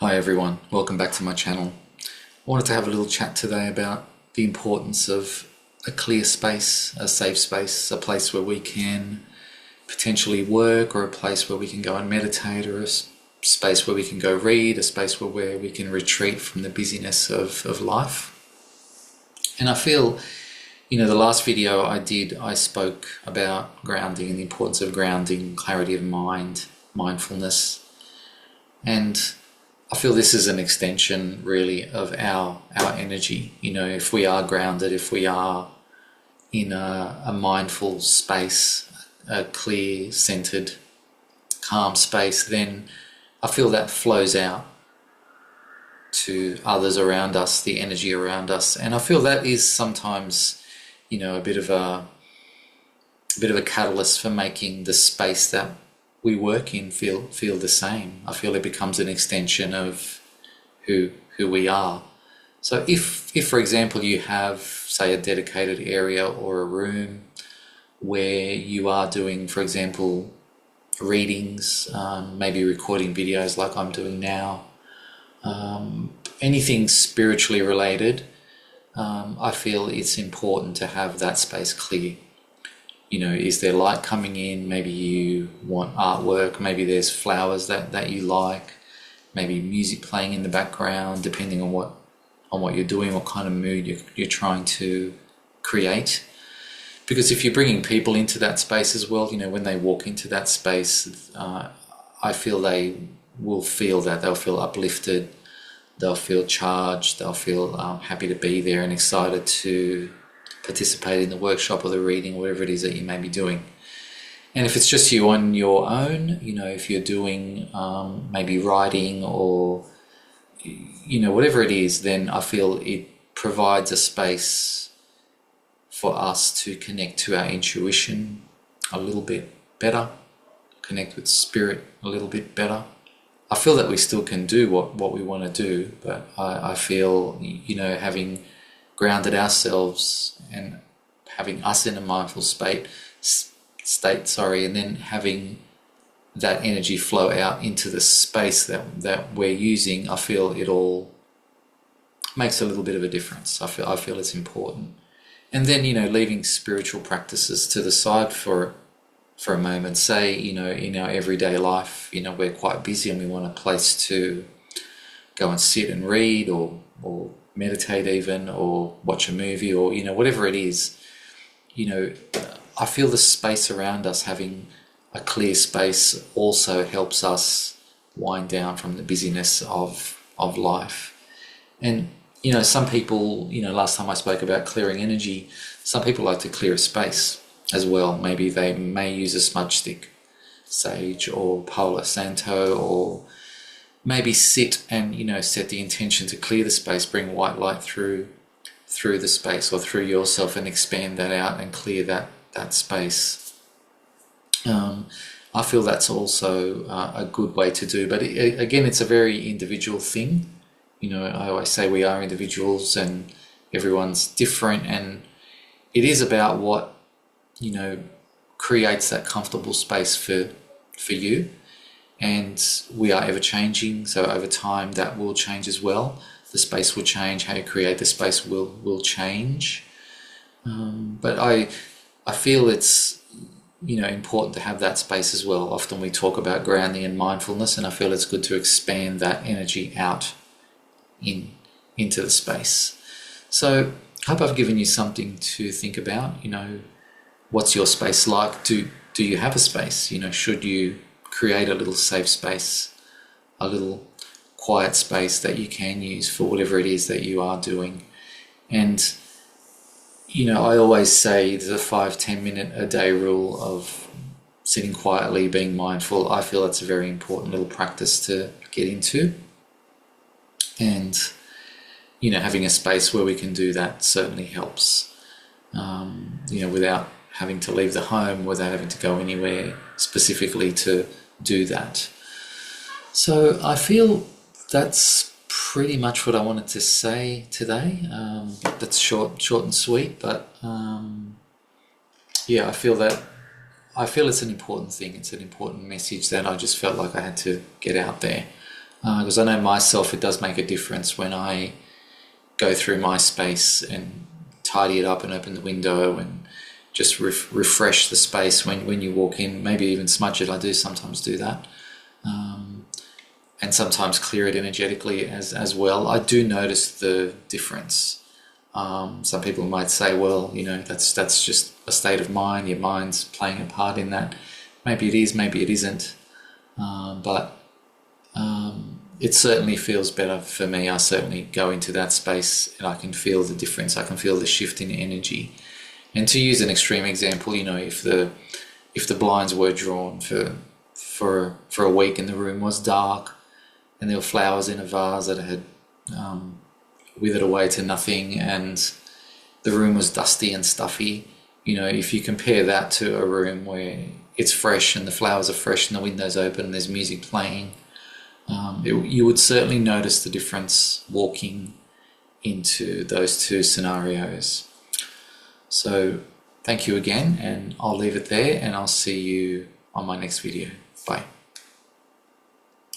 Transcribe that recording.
Hi everyone, welcome back to my channel. I wanted to have a little chat today about the importance of a clear space, a safe space, a place where we can potentially work, or a place where we can go and meditate, or a space where we can go read, a space where we can retreat from the busyness of life. And I feel, the last video I did, I spoke about grounding and the importance of grounding, clarity of mind, mindfulness, and I feel this is an extension really of our energy. If we are grounded, if we are in a mindful space, a clear, centered, calm space, then I feel that flows out to others around us, the energy around us. And I feel that is sometimes, a bit of a catalyst for making the space that we work in feel the same. I feel it becomes an extension of who we are. So if for example you have, say, a dedicated area or a room where you are doing, for example, readings, maybe recording videos like I'm doing now, anything spiritually related, I feel it's important to have that space clear. Is there light coming in? Maybe you want artwork, maybe there's flowers that you like, maybe music playing in the background, depending on what you're doing, what kind of mood you're trying to create. Because if you're bringing people into that space as well, when they walk into that space, I feel they will feel that. They'll feel uplifted, they'll feel charged, they'll feel happy to be there and excited to participate in the workshop or the reading, whatever it is that you may be doing. And if it's just you on your own, if you're doing maybe writing or whatever it is, then I feel it provides a space for us to connect to our intuition a little bit better, connect with spirit a little bit better. I feel that we still can do what we want to do, but I feel, having grounded ourselves and having us in a mindful state, and then having that energy flow out into the space that we're using, I feel it all makes a little bit of a difference. I feel it's important. And then, leaving spiritual practices to the side for a moment. Say, in our everyday life, we're quite busy and we want a place to go and sit and read or meditate even, or watch a movie, or whatever it is. I feel the space around us, having a clear space, also helps us wind down from the busyness of life. And some people, last time I spoke about clearing energy, some people like to clear a space as well. Maybe they may use a smudge stick, sage or Palo Santo, or maybe sit and set the intention to clear the space, bring white light through the space or through yourself, and expand that out and clear that space. I feel that's also a good way to do, but again, it's a very individual thing. I always say we are individuals and everyone's different, and it is about what creates that comfortable space for you. And we are ever changing, so over time that will change as well. The space will change, how you create the space will change. But I feel it's important to have that space as well. Often we talk about grounding and mindfulness, and I feel it's good to expand that energy out into the space. So I hope I've given you something to think about. What's your space like? Do you have a space? Should you create a little safe space, a little quiet space that you can use for whatever it is that you are doing? And I always say the 5-10 minute a day rule of sitting quietly, being mindful. I feel that's a very important little practice to get into, and having a space where we can do that certainly helps, without having to leave the home, without having to go anywhere specifically to do that. So I feel that's pretty much what I wanted to say today. That's short and sweet, but I feel it's an important thing. It's an important message that I just felt like I had to get out there. Because I know myself, it does make a difference when I go through my space and tidy it up and open the window and just refresh the space when you walk in, maybe even smudge it. I do sometimes do that. And sometimes clear it energetically as well. I do notice the difference. Some people might say, well, you know, that's just a state of mind. Your mind's playing a part in that. Maybe it is, maybe it isn't. But it certainly feels better for me. I certainly go into that space and I can feel the difference. I can feel the shift in energy. And to use an extreme example, you know, if the blinds were drawn for a week and the room was dark and there were flowers in a vase that had withered away to nothing and the room was dusty and stuffy, you know, if you compare that to a room where it's fresh and the flowers are fresh and the window's open and there's music playing, you would certainly notice the difference walking into those two scenarios. So thank you again, and I'll leave it there and I'll see you on my next video. Bye.